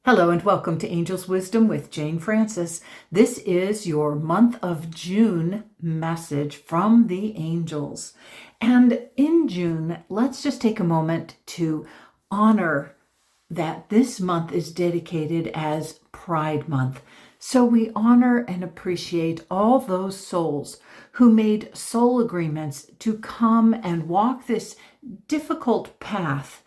Hello and welcome to Angel's Wisdom with Jane Francis. This is your month of June message from the angels. And in June, let's just take a moment to honor that this month is dedicated as Pride Month. So we honor and appreciate all those souls who made soul agreements to come and walk this difficult path,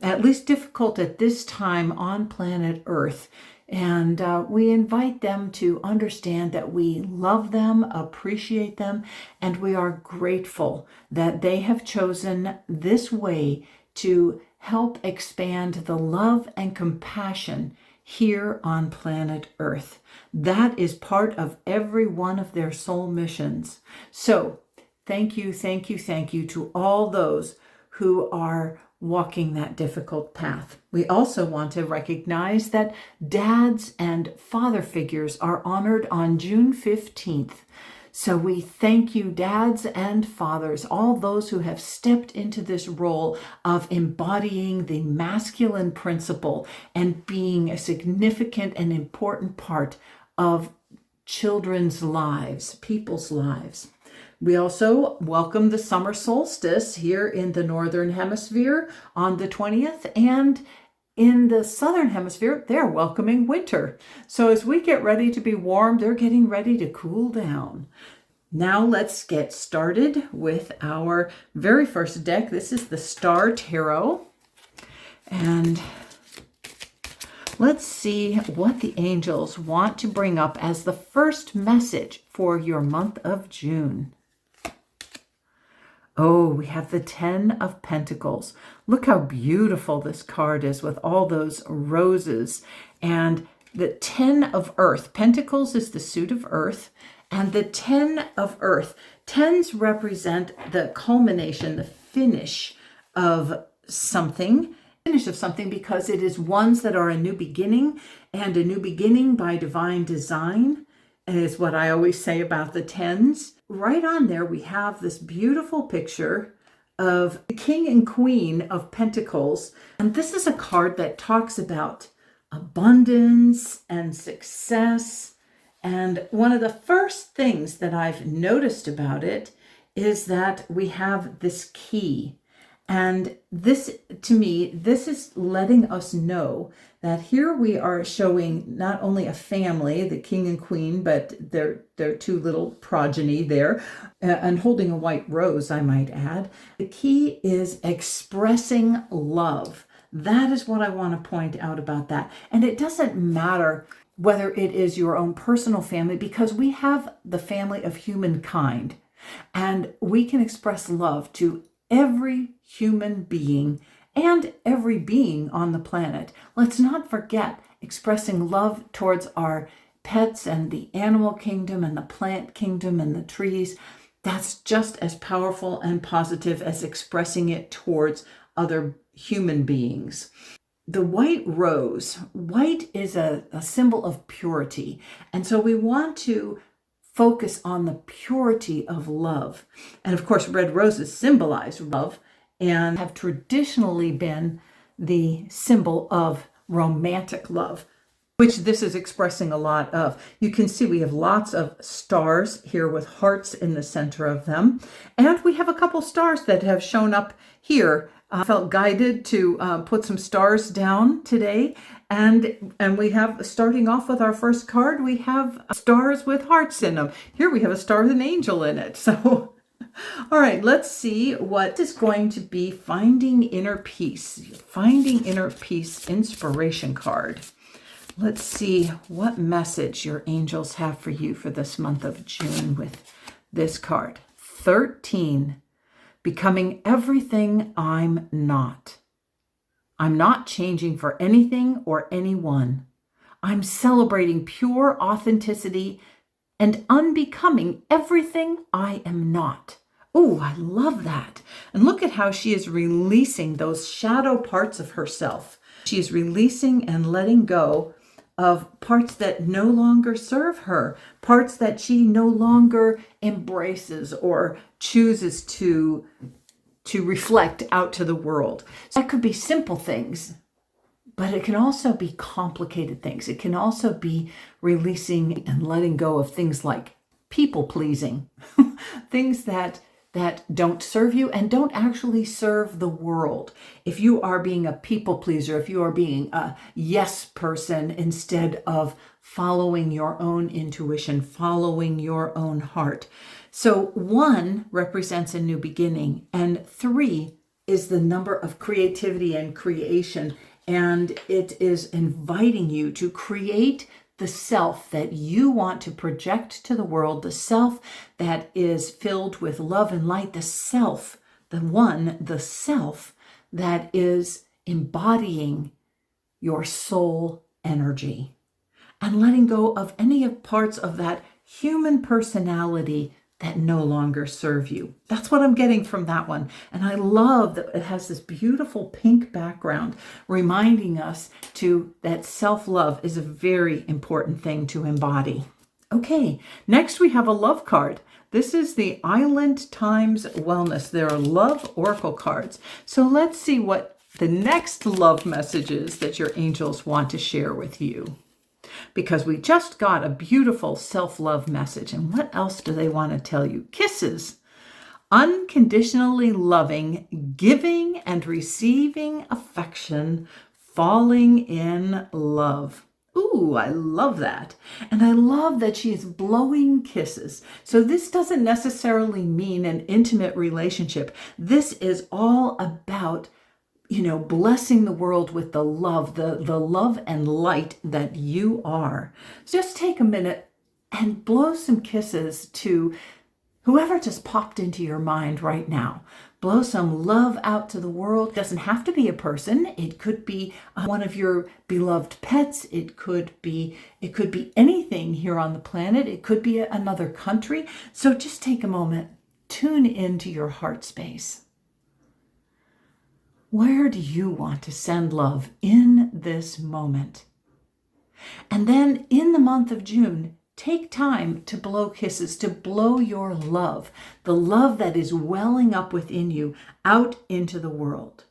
at least difficult at this time on planet Earth. And we invite them to understand that we love them, appreciate them, and we are grateful that they have chosen this way to help expand the love and compassion here on planet Earth. That is part of every one of their soul missions. So thank you to all those who are walking that difficult path. We also want to recognize that dads and father figures are honored on June 15th. So we thank you, dads and fathers, all those who have stepped into this role of embodying the masculine principle and being a significant and important part of children's lives, people's lives. We also welcome the summer solstice here in the Northern Hemisphere on the 20th, and in the Southern Hemisphere, they're welcoming winter. So as we get ready to be warm, they're getting ready to cool down. Now let's get started with our very first deck. This is the Star Tarot. And let's see what the angels want to bring up as the first message for your month of June. Oh, we have the 10 of Pentacles. Look how beautiful this card is with all those roses. And the 10 of Earth. Pentacles is the suit of Earth. And the 10 of Earth. Tens represent the culmination, the finish of something. Finish of something because it is ones that are a new beginning. And a new beginning by divine design is what I always say about the tens. Right on there, we have this beautiful picture of the King and Queen of Pentacles. And this is a card that talks about abundance and success. And one of the first things that I've noticed about it is that we have this key. And this, to me, this is letting us know that here we are showing not only a family, the king and queen, but their two little progeny there, and holding a white rose, I might add. The key is expressing love. That is what I want to point out about that. And it doesn't matter whether it is your own personal family, because we have the family of humankind, and we can express love to every human being and every being on the planet. Let's not forget expressing love towards our pets and the animal kingdom and the plant kingdom and the trees. That's just as powerful and positive as expressing it towards other human beings. The white rose, white is a symbol of purity. And so we want to focus on the purity of love. And of course, red roses symbolize love and have traditionally been the symbol of romantic love, which this is expressing a lot of. You can see we have lots of stars here with hearts in the center of them. And we have a couple stars that have shown up here. I felt guided to put some stars down today. And we have, starting off with our first card, we have stars with hearts in them. Here we have a star with an angel in it. So, all right, let's see what is going to be Finding Inner Peace. Finding Inner Peace inspiration card. Let's see what message your angels have for you for this month of June with this card. 13. Becoming everything I'm not. I'm not changing for anything or anyone. I'm celebrating pure authenticity and unbecoming everything I am not. Oh, I love that. And look at how she is releasing those shadow parts of herself. She is releasing and letting go of parts that no longer serve her, parts that she no longer embraces or chooses to reflect out to the world. So that could be simple things but it can also be complicated things. It can also be releasing and letting go of things like people pleasing, things that don't serve you and don't actually serve the world. If you are being a people pleaser, if you are being a yes person instead of following your own intuition, following your own heart. So 1 represents a new beginning, and 3 is the number of creativity and creation. And it is inviting you to create the self that you want to project to the world, the self that is filled with love and light, the self that is embodying your soul energy, and letting go of any parts of that human personality that no longer serve you. That's what I'm getting from that one. And I love that it has this beautiful pink background reminding us that self-love is a very important thing to embody. Okay, next we have a love card. This is the Island Times Wellness. There are love oracle cards. So let's see what the next love message is that your angels want to share with you. Because we just got a beautiful self-love message. And what else do they want to tell you? Kisses. Unconditionally loving, giving and receiving affection, falling in love. Ooh, I love that. And I love that she is blowing kisses. So this doesn't necessarily mean an intimate relationship. This is all about blessing the world with the love and light that you are. Just take a minute and blow some kisses to whoever just popped into your mind right now. Blow some love out to the world. It doesn't have to be a person. It could be one of your beloved pets. It could be anything here on the planet. It could be another country. So just take a moment, tune into your heart space. Where do you want to send love in this moment? And then in the month of June, take time to blow kisses, to blow your love, the love that is welling up within you out into the world.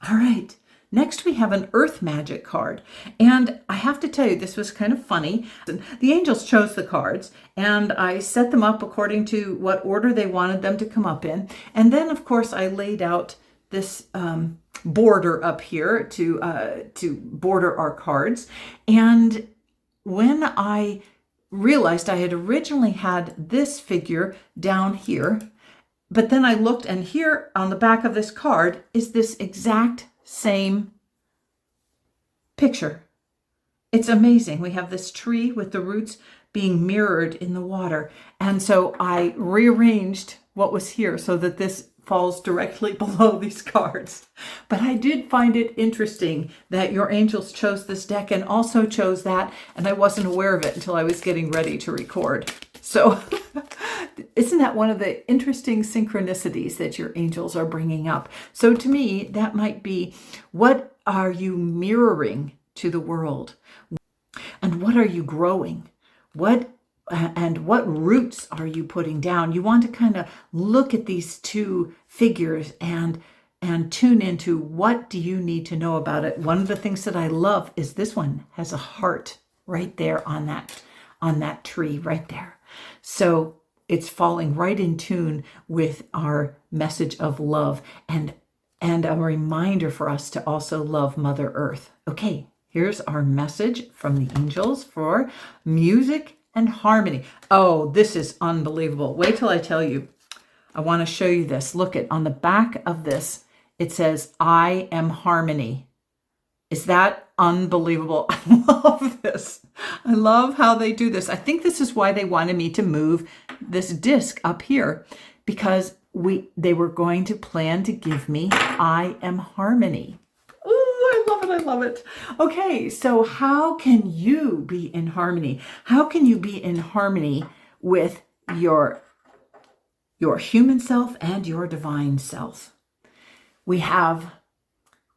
All right, next we have an Earth Magic card. And I have to tell you, this was kind of funny. The angels chose the cards, and I set them up according to what order they wanted them to come up in. And then, of course, I laid out this border up here to border our cards. And when I realized I had originally had this figure down here, but then I looked, and here on the back of this card is this exact same picture. It's amazing. We have this tree with the roots being mirrored in the water. And so I rearranged what was here so that this falls directly below these cards. But I did find it interesting that your angels chose this deck and also chose that, and I wasn't aware of it until I was getting ready to record. So isn't that one of the interesting synchronicities that your angels are bringing up? So to me, that might be, what are you mirroring to the world? And what are you growing? What roots are you putting down? You want to kind of look at these two figures and tune into, what do you need to know about it? One of the things that I love is this one has a heart right there on that tree right there. So it's falling right in tune with our message of love and a reminder for us to also love Mother Earth. Okay, here's our message from the angels for music and harmony. Oh, this is unbelievable. Wait till I tell you. I want to show you this. Look on the back of this. It says, I am harmony. Is that unbelievable? I love this. I love how they do this. I think this is why they wanted me to move this disc up here, because they were going to plan to give me I am harmony. I love it. Okay, so how can you be in harmony? How can you be in harmony with your human self and your divine self? We have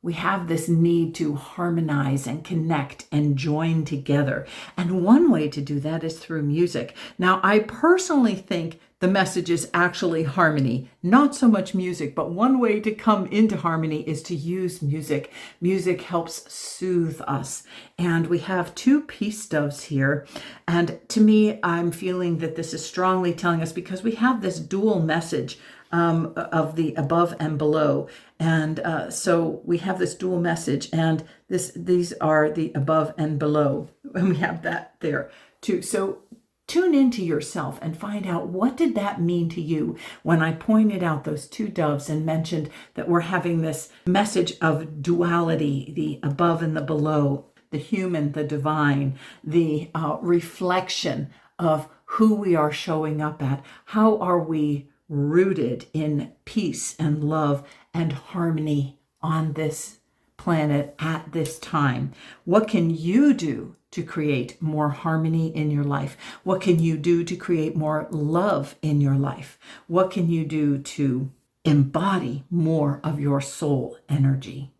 we have this need to harmonize and connect and join together. And one way to do that is through music. Now, I personally think the message is actually harmony, not so much music, but one way to come into harmony is to use music. Music helps soothe us. And we have two peace doves here. And to me, I'm feeling that this is strongly telling us, because we have this dual message of the above and below. And so we have this dual message, and these are the above and below. And we have that there too. So tune into yourself and find out, what did that mean to you when I pointed out those two doves and mentioned that we're having this message of duality, the above and the below, the human, the divine, the reflection of who we are showing up at. How are we rooted in peace and love and harmony on this planet at this time? What can you do to create more harmony in your life? What can you do to create more love in your life? What can you do to embody more of your soul energy?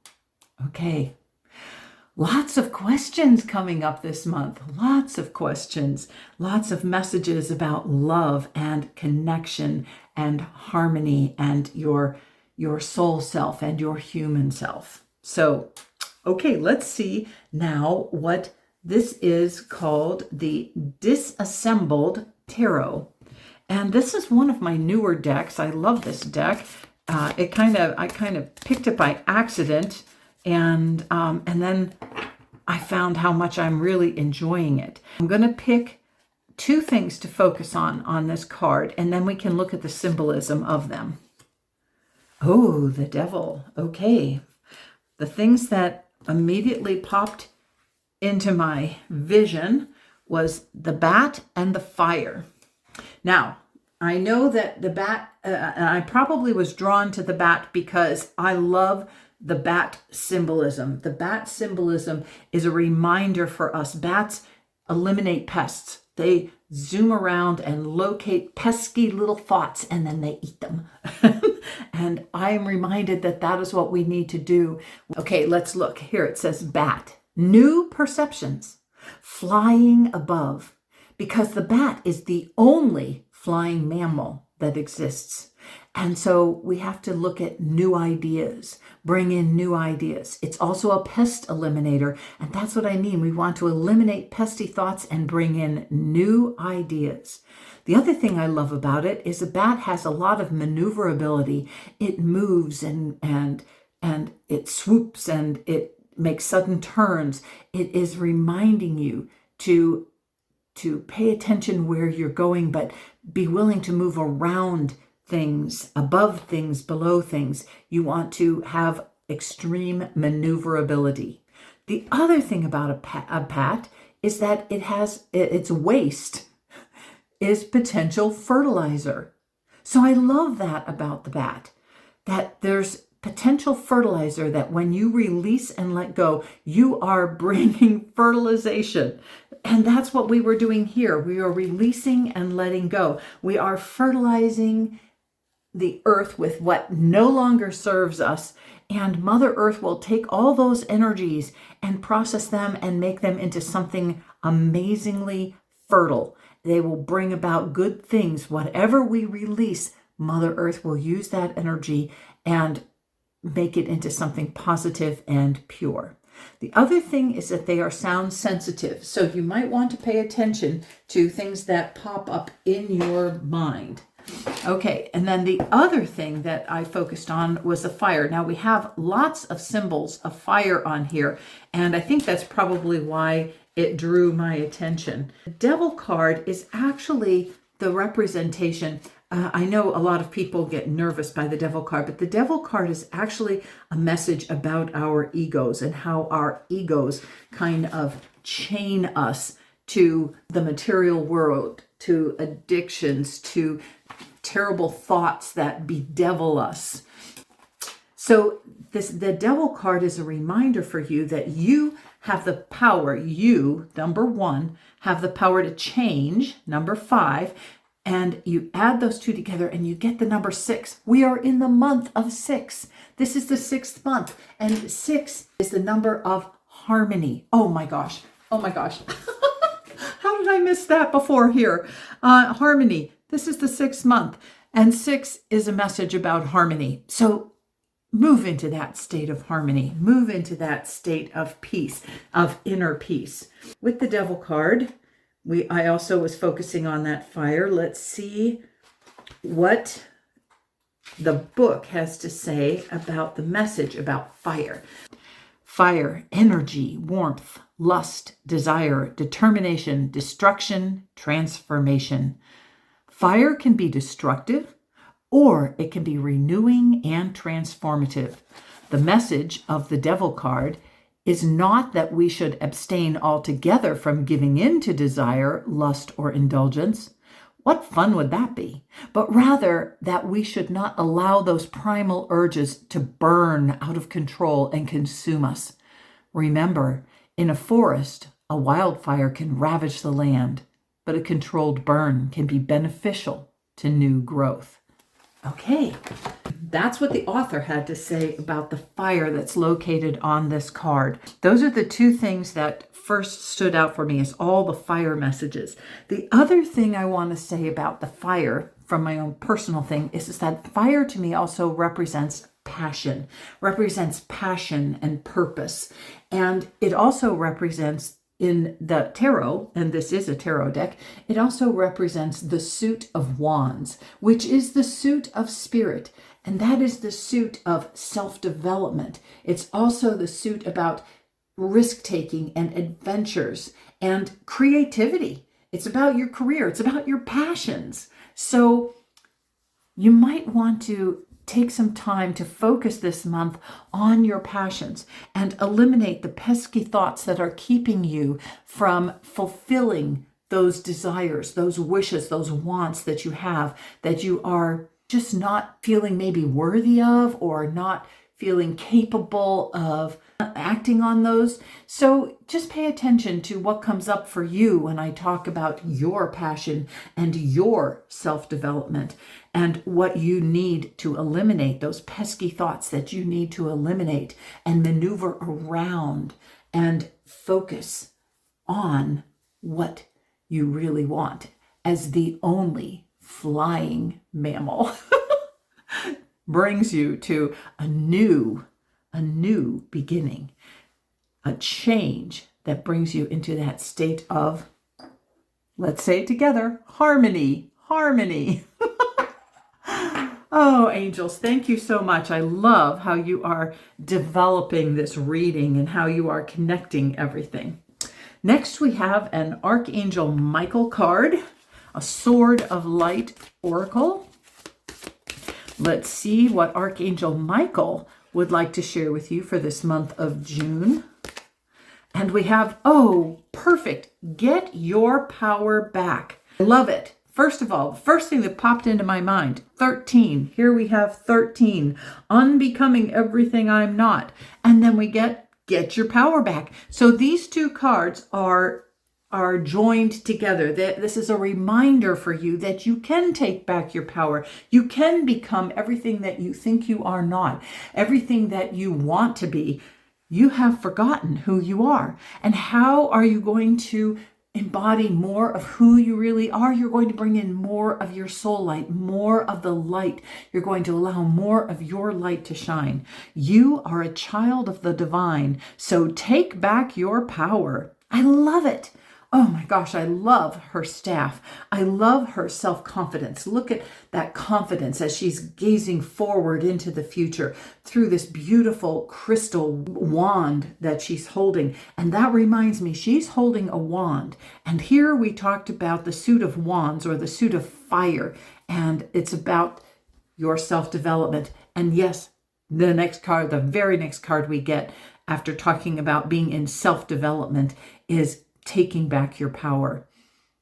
Okay. Lots of questions coming up this month. Lots of questions. Lots of messages about love and connection and harmony and your soul self and your human self. So, okay, let's see now what this is called, the Disassembled Tarot. And this is one of my newer decks. I love this deck. I kind of picked it by accident, and then I found how much I'm really enjoying it. I'm going to pick two things to focus on this card, and then we can look at the symbolism of them. Oh, the Devil. Okay. The things that immediately popped into my vision was the bat and the fire. Now, I know that the bat, and I probably was drawn to the bat because I love the bat symbolism. The bat symbolism is a reminder for us. Bats eliminate pests. They zoom around and locate pesky little thoughts, and then they eat them. And I am reminded that that is what we need to do. Okay, let's look. Here it says bat. New perceptions. Flying above. Because the bat is the only flying mammal that exists. And so we have to look at new ideas, bring in new ideas. It's also a pest eliminator, and that's what I mean. We want to eliminate pesky thoughts and bring in new ideas. The other thing I love about it is a bat has a lot of maneuverability. It moves and it swoops and it makes sudden turns. It is reminding you to pay attention where you're going, but be willing to move around things, above things, below things. You want to have extreme maneuverability. The other thing about a bat is that it has its waste is potential fertilizer. So I love that about the bat, that there's potential fertilizer, that when you release and let go, you are bringing fertilization. And that's what we were doing here. We are releasing and letting go. We are fertilizing the earth with what no longer serves us. And Mother Earth will take all those energies and process them and make them into something amazingly fertile. They will bring about good things. Whatever we release, Mother Earth will use that energy and make it into something positive and pure. The other thing is that they are sound sensitive. So you might want to pay attention to things that pop up in your mind. Okay, and then the other thing that I focused on was the fire. Now we have lots of symbols of fire on here, and I think that's probably why it drew my attention. The Devil card is actually the representation. I know a lot of people get nervous by the Devil card, but the Devil card is actually a message about our egos and how our egos kind of chain us to the material world, to addictions, to terrible thoughts that bedevil us. So the Devil card is a reminder for you that you have the power. You, number one, have the power to change, number 5, And you add those two together and you get the number 6. We are in the month of 6. This is the 6th month. And 6 is the number of harmony. Oh my gosh. Oh my gosh. How did I miss that before here? Harmony. This is the 6th month. And 6 is a message about harmony. So move into that state of harmony. Move into that state of peace, of inner peace. With the Devil card, I also was focusing on that fire. Let's see what the book has to say about the message about fire. Fire, energy, warmth, lust, desire, determination, destruction, transformation. Fire can be destructive, or it can be renewing and transformative. The message of the Devil card is not that we should abstain altogether from giving in to desire, lust, or indulgence. What fun would that be? But rather that we should not allow those primal urges to burn out of control and consume us. Remember, in a forest, a wildfire can ravage the land, but a controlled burn can be beneficial to new growth. Okay, that's what the author had to say about the fire that's located on this card. Those are the two things that first stood out for me as all the fire messages. The other thing I want to say about the fire from my own personal thing is that fire to me also represents passion and purpose. And it also represents, in the tarot, and this is a tarot deck, it also represents the suit of wands, which is the suit of spirit. And that is the suit of self-development. It's also the suit about risk-taking and adventures and creativity. It's about your career. It's about your passions. So you might want to take some time to focus this month on your passions and eliminate the pesky thoughts that are keeping you from fulfilling those desires, those wishes, those wants that you have, that you are just not feeling maybe worthy of or not feeling capable of acting on those. So just pay attention to what comes up for you when I talk about your passion and your self-development and what you need to eliminate, those pesky thoughts that you need to eliminate and maneuver around and focus on what you really want as the only flying mammal. Brings you to a new beginning, a change that brings you into that state of, let's say it together, harmony. Oh, angels, thank you so much. I love how you are developing this reading and how you are connecting everything. Next, we have an Archangel Michael card, a Sword of Light Oracle. Let's see what Archangel Michael would like to share with you for this month of June. And we have, oh, perfect. Get your power back. I love it. First of all, the first thing that popped into my mind, 13. Here we have 13. Unbecoming everything I'm not. And then we get your power back. So these two cards are joined together. This is a reminder for you that you can take back your power. You can become everything that you think you are not, everything that you want to be. You have forgotten who you are. And how are you going to embody more of who you really are? You're going to bring in more of your soul light, more of the light. You're going to allow more of your light to shine. You are a child of the divine. So take back your power. I love it. Oh my gosh, I love her staff. I love her self-confidence. Look at that confidence as she's gazing forward into the future through this beautiful crystal wand that she's holding. And that reminds me, she's holding a wand. And here we talked about the suit of wands or the suit of fire. And it's about your self-development. And yes, the next card, the very next card we get after talking about being in self-development is taking back your power.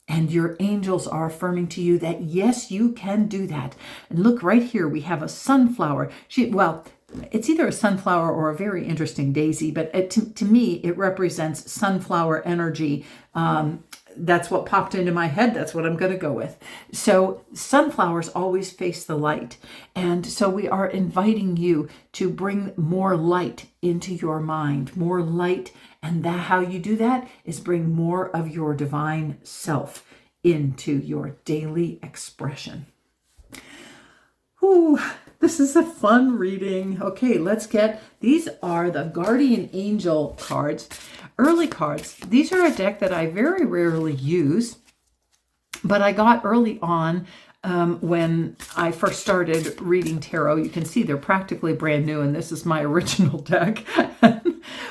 And your angels are affirming to you that yes, you can do that. And look right here, we have a sunflower. It's either a sunflower or a very interesting daisy, but to me, it represents sunflower energy, that's what popped into my head. That's what I'm going to go with. So sunflowers always face the light. And so we are inviting you to bring more light into your mind, more light. And how you do that is bring more of your divine self into your daily expression. Ooh, this is a fun reading. Okay, these are the Guardian Angel cards, early cards. These are a deck that I very rarely use, but I got early on when I first started reading tarot. You can see they're practically brand new, and this is my original deck.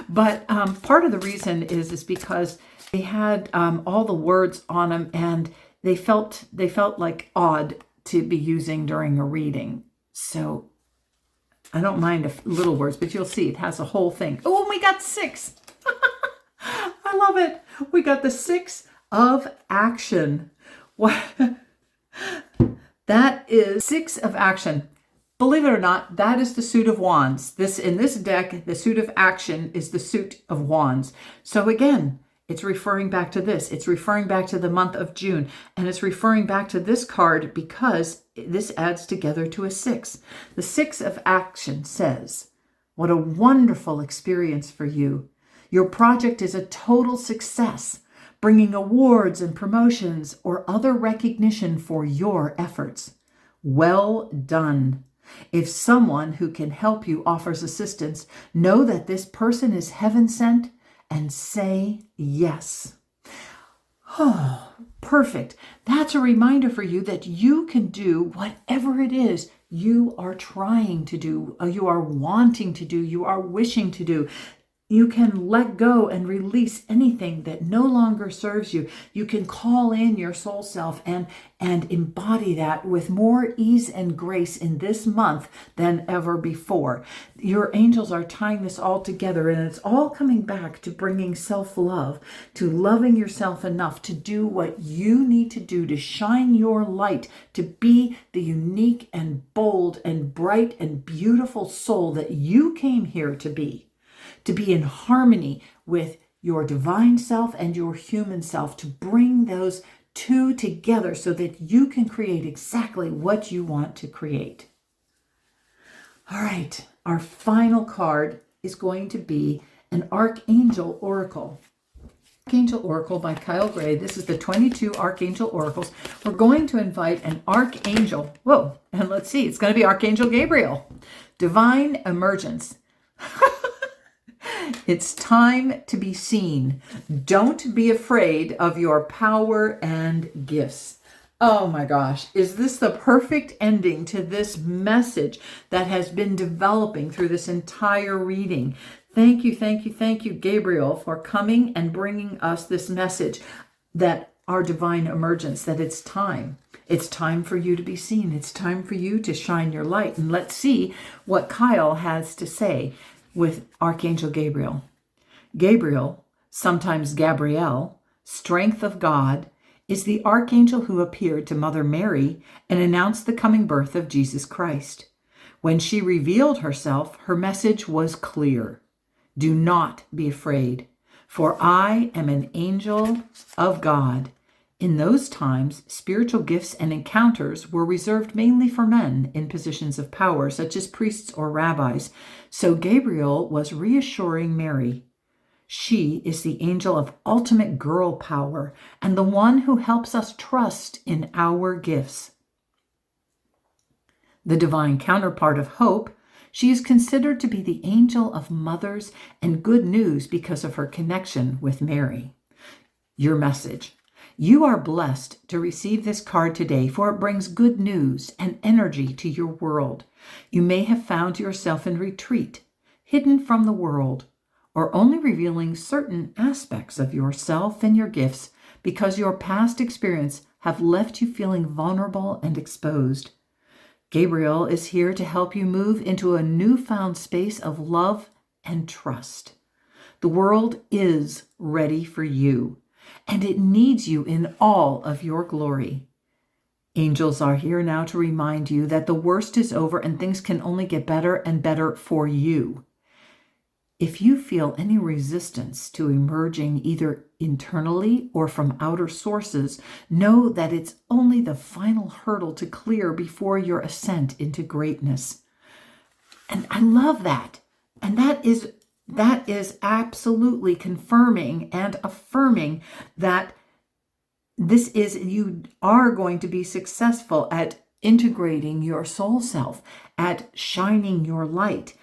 But part of the reason is because they had all the words on them, and they felt like odd to be using during a reading. So I don't mind little words, but you'll see it has a whole thing. Oh, we got 6. I love it. We got the 6 of action. What? That is 6 of action. Believe it or not, that is the suit of wands. In this deck, the suit of action is the suit of wands. So again, it's referring back to this. It's referring back to the month of June. And it's referring back to this card because this adds together to a 6. The 6 of action says, what a wonderful experience for you. Your project is a total success, bringing awards and promotions or other recognition for your efforts. Well done. If someone who can help you offers assistance, know that this person is heaven sent and say yes. Oh, perfect. That's a reminder for you that you can do whatever it is you are trying to do, you are wanting to do, you are wishing to do. You can let go and release anything that no longer serves you. You can call in your soul self and embody that with more ease and grace in this month than ever before. Your angels are tying this all together, and it's all coming back to bringing self-love, to loving yourself enough to do what you need to do to shine your light, to be the unique and bold and bright and beautiful soul that you came here to be in harmony with your divine self and your human self, to bring those two together so that you can create exactly what you want to create. All right, our final card is going to be an Archangel Oracle. Archangel Oracle by Kyle Gray. This is the 22 Archangel Oracles. We're going to invite an Archangel. Whoa, and let's see, it's going to be Archangel Gabriel. Divine Emergence. It's time to be seen. Don't be afraid of your power and gifts. Oh my gosh, is this the perfect ending to this message that has been developing through this entire reading? Thank you, thank you, thank you, Gabriel, for coming and bringing us this message that our divine emergence, that it's time. It's time for you to be seen. It's time for you to shine your light. And let's see what Kyle has to say with Archangel Gabriel. Gabriel, sometimes Gabrielle, strength of God, is the archangel who appeared to Mother Mary and announced the coming birth of Jesus Christ. When she revealed herself, her message was clear. Do not be afraid, for I am an angel of God. In those times, spiritual gifts and encounters were reserved mainly for men in positions of power, such as priests or rabbis. So Gabriel was reassuring Mary. She is the angel of ultimate girl power and the one who helps us trust in our gifts. The divine counterpart of hope, she is considered to be the angel of mothers and good news because of her connection with Mary. Your message. You are blessed to receive this card today, for it brings good news and energy to your world. You may have found yourself in retreat, hidden from the world, or only revealing certain aspects of yourself and your gifts because your past experience have left you feeling vulnerable and exposed. Gabriel is here to help you move into a newfound space of love and trust. The world is ready for you, and it needs you in all of your glory. Angels are here now to remind you that the worst is over and things can only get better and better for you. If you feel any resistance to emerging either internally or from outer sources, know that it's only the final hurdle to clear before your ascent into greatness. And I love that. And that is absolutely confirming and affirming that you are going to be successful at integrating your soul self, at shining your light.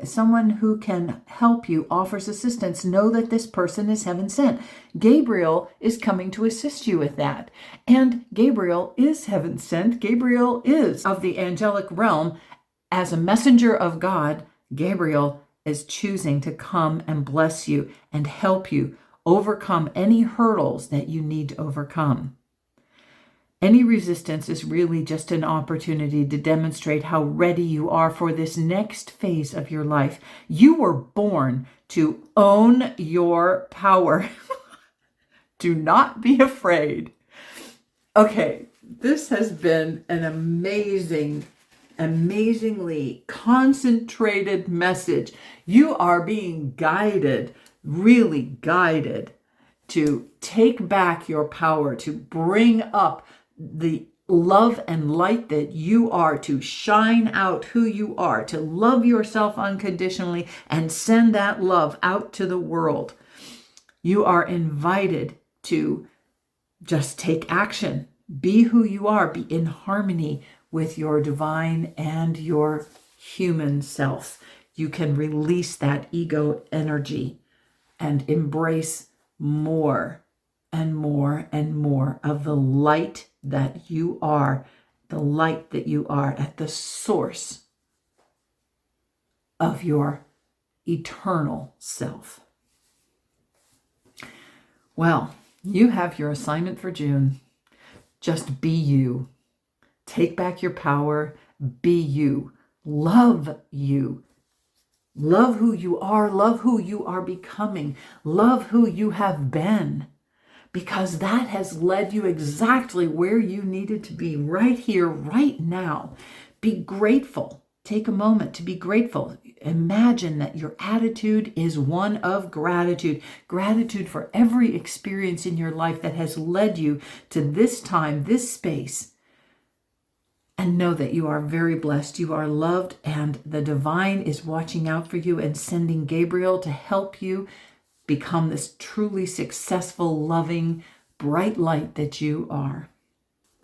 Someone who can help you offers assistance. Know that this person is heaven sent. Gabriel is coming to assist you with that. And Gabriel is heaven sent. Gabriel is of the angelic realm. As a messenger of God, Gabriel is choosing to come and bless you and help you overcome any hurdles that you need to overcome. Any resistance is really just an opportunity to demonstrate how ready you are for this next phase of your life. You were born to own your power. Do not be afraid. Okay, this has been an amazingly concentrated message. You are being guided, really guided, to take back your power, to bring up the love and light that you are, to shine out who you are, to love yourself unconditionally and send that love out to the world. You are invited to just take action, be who you are, be in harmony with your divine and your human self. You can release that ego energy and embrace more and more and more of the light that you are, the light that you are at the source of your eternal self. Well, you have your assignment for June. Just be you. Take back your power. Be you. Love you. Love who you are. Love who you are becoming. Love who you have been. Because that has led you exactly where you needed to be, right here, right now. Be grateful. Take a moment to be grateful. Imagine that your attitude is one of gratitude. Gratitude for every experience in your life that has led you to this time, this space. And know that you are very blessed. You are loved, and the divine is watching out for you and sending Gabriel to help you become this truly successful, loving, bright light that you are.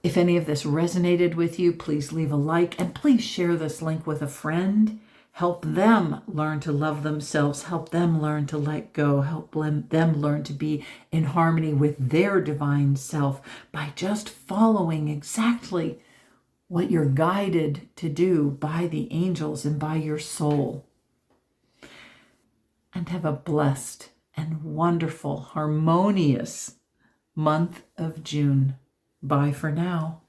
If any of this resonated with you, please leave a like, and please share this link with a friend. Help them learn to love themselves. Help them learn to let go. Help them learn to be in harmony with their divine self by just following exactly what you're guided to do by the angels and by your soul. And have a blessed and wonderful, harmonious month of June. Bye for now.